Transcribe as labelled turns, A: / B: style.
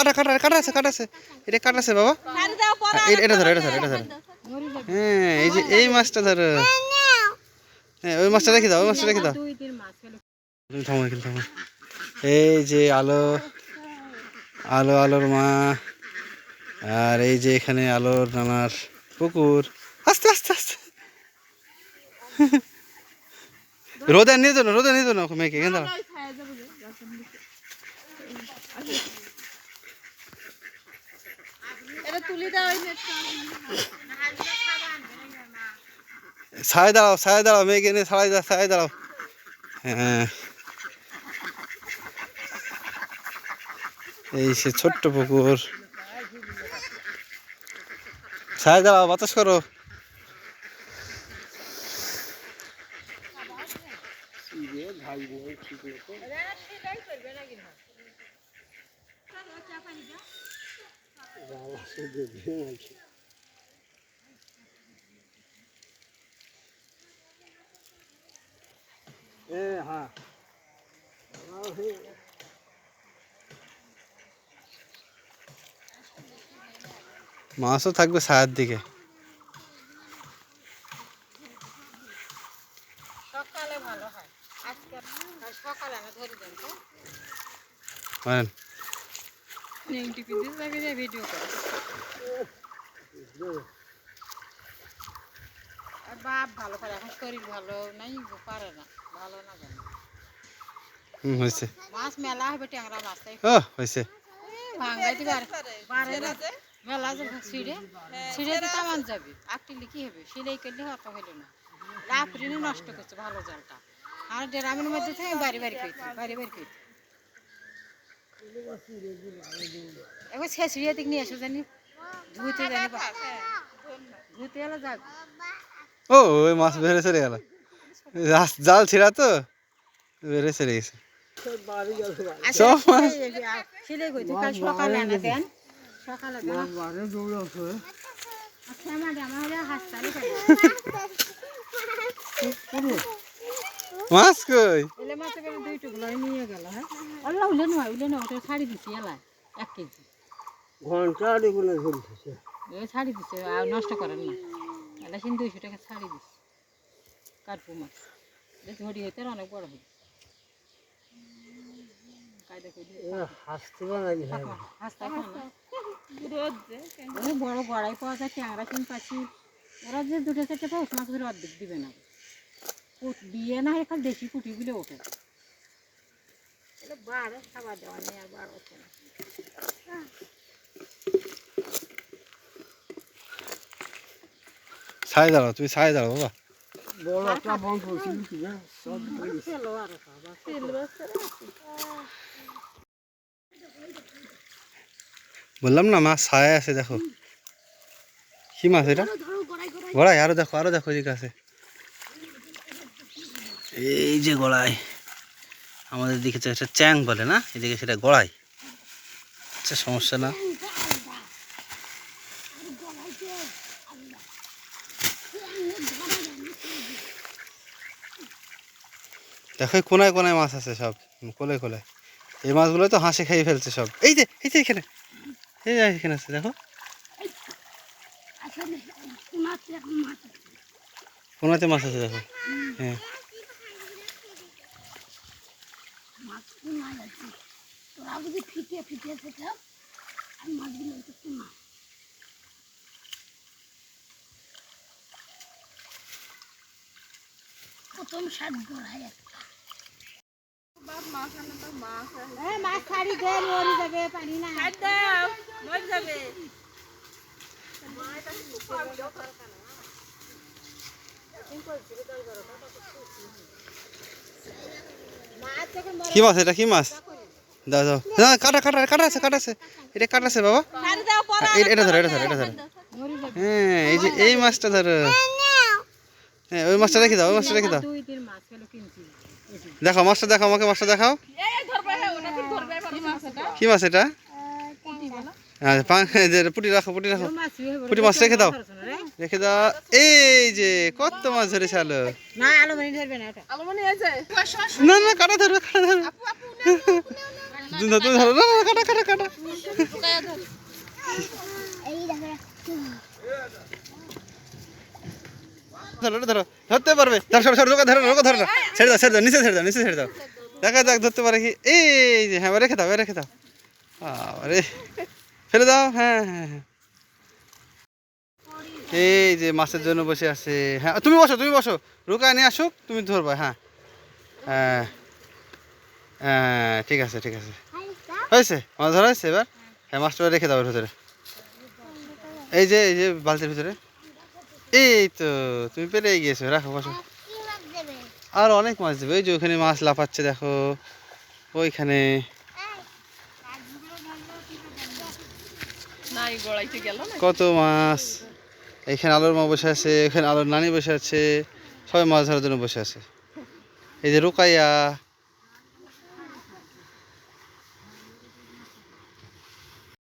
A: কাটা কাটা কাটা আছে কাটা আছে, এটা কাটা আছে বাবা, এটা ধরো এটা ধরো এটা ধরো। হ্যাঁ এই যে এই মাছটা ধরো, হ্যাঁ ওই মাছটা রেখে দাও, ওই মাছটা রেখে দাও। তুমি থামো কিন্তু থামো। এই যে আলো আলো আলোর মা, আর এই যে এখানে আলোর নানার পুকুর। আস্তে আস্তে আস্তে, রোদে নিয়ে যাও না, রোদে নিয়ে যাও না মেয়েকে, কেন দাঁড়া। ছায় দাঁড়াও, ছায় দাঁড়াও, মেয়েকে নিয়ে ছাড়াই দাও, ছায় দাঁড়াও। হ্যাঁ এই সে ছোট্ট পুকুর, ছায় দাঁড়াও, বাতাস করো। মাছও থাকবে ছায়ার দিকে।
B: সকালে ভালো হয়, আজকে সকালে না ধরে দেন তো
A: বলেন
B: ভিডিও করে বাপ ভালো করে, এখন শরীর ভালো নাই, পারে না, ভালো না জানি।
A: হয়েছে,
B: মাছ মেলা হবে, ট্যাংরা মাছ তাই
A: ও হয়েছে।
B: ভাঙাইতে পারে না, মেলা যাবে ছিঁড়ে ছিঁড়ে দিতে আমার যাবে, আকটিলে কি হবে, সিলাই করলে অত হইলো না, লাফরিনে নষ্ট করছে ভালো জালটা। আর ড্রামের মধ্যে থেকে বাড়ি বাড়ি খেয়েছে, বাড়ি বাড়ি খেয়েছে। এবার ছেঁচড়িয়ে দিক নিয়ে এসো জানি, ধুতে জানি, ধুতে এলো যাবে।
A: ও ওই মাছ বেড়ে চলে গেল, জাল ছিঁড়া তো বেড়ে চলে গেছে।
B: সিলাই করছে কাল সকালে আনা দেন, সকালে দেন
A: মাছ কই
B: এলে মাছ এবার দুই টুকলো নিয়ে গেল। হ্যাঁ আল্লাহ উলে নয়, উলে নয়, ওটা ছাড়ি দিছি এলাই 1 কেজি
C: ঘন্টা এগুলো ধরতেছে,
B: ছাড়ি দিছে, আর নষ্ট করেন না, এলা সিন 200 টাকা ছাড়ি দিছে কাটবো মাছ, ঝড়ি হইতে অনেক বড় হইছে। কায়দা করে
C: হাসতে বানাই
B: হাসতে বড় গড়াই পাওয়া যায়, ট্যাংরা কিন পাচ্ছি, ওরা যে 2-4টে পাউস মাছ ধরে অর্ধেক দিবে না, বিয়ে না হয় খালি দেশি কুটিগুলো ওঠে, বাড়ে খাবার দেওয়া নেই আর বার ওঠে না।
A: ছায় দাঁড়াও, তুমি ছায় দাঁড়াও বাবা।
C: বড় একটা বন্ধ হয়েছিল কি না, সব
A: বললাম না মাছ ছায় আছে, দেখো কি মাছ এটা, গড়াই, আরো দেখো আরো দেখো, এদিকে আছে, এই যে গড়াই, আমাদের দিকে তো একটা চ্যাং বলে না, এদিকে সেটা গড়াই। আচ্ছা সমস্যা না, দেখো কোনায় কোনায় মাছ আছে সব, কোলে কোলে, এই মাছগুলো তো হাসি খাইয়ে ফেলছে সব। এই যে এখানে, এই যে এখানে আছে দেখো, কোনাতে মাছ আছে দেখো। হ্যাঁ
D: প্রথম স্বাদ গড়াই একটা
B: মাছ ছাড়ি দে, মরে যাবে, পারি না মরে যাবে।
A: কি মাছ এটা, কি মাছ, দাও দাও, না কাটা কাটা কাটা আছে কাটা আছে, এটা কাটা আছে বাবা, এটা ধরো এটা ধরো এটা ধরো। হ্যাঁ এই যে এই মাছটা ধরো, হ্যাঁ ওই মাছটা রেখে দাও, ওই মাছটা রেখে দাও। দেখো মাছটা দেখাও, আমাকে মাছটা দেখাও, কি মাছ এটা, পুটি রাখো পুটি রাখো, পুটি মাছ রেখে দাও, রেখে দাও। এই যে কত মাছ ধরেছে আলো,
B: না আলুমনি ধরবে না, এটা আলুমনি আছে,
A: না না কাটা ধরবে, কাটা ধরবে, তুমি ধরো তুমি ধরো না, না, কাটা কাটা কাটা
D: এই দেখো
A: ধরো ওটা ধরো ধরতে পারবে ধরো সর সর রোকা ধরো রোকা ধরো না ছেড়ে দাও নিচে ছেড়ে দাও নিচে ছেড়ে দাও দেখা যাক ধরতে পারে কি এই যে হ্যাঁ রেখে দাও রেখে দাও আরে ফেলে দাও হ্যাঁ হ্যাঁ হ্যাঁ এই যে মাছের জন্য বসে আছে হ্যাঁ তুমি বসো রোকা নিয়ে আসুক তুমি ধরবা হ্যাঁ হ্যাঁ হ্যাঁ ঠিক আছে হয়েছে মাছ ধরা হয়েছে এবার হ্যাঁ মাছটা রেখে দাও ওর ভিতরে এই যে বালতির ভিতরে এই তো তুমি পেরেই গিয়েছো রাখো বসো
D: কি মাছ দেবে
A: আর অনেক মাছ দেবে ওই যে ওখানে মাছ লাফাচ্ছে দেখো ওইখানে কত মাছ এইখানে আলোর মা বসে আছে এখানে আলোর নানি বসে আছে সবাই মাছ ধরার জন্য বসে আছে এই যে রোকাইয়া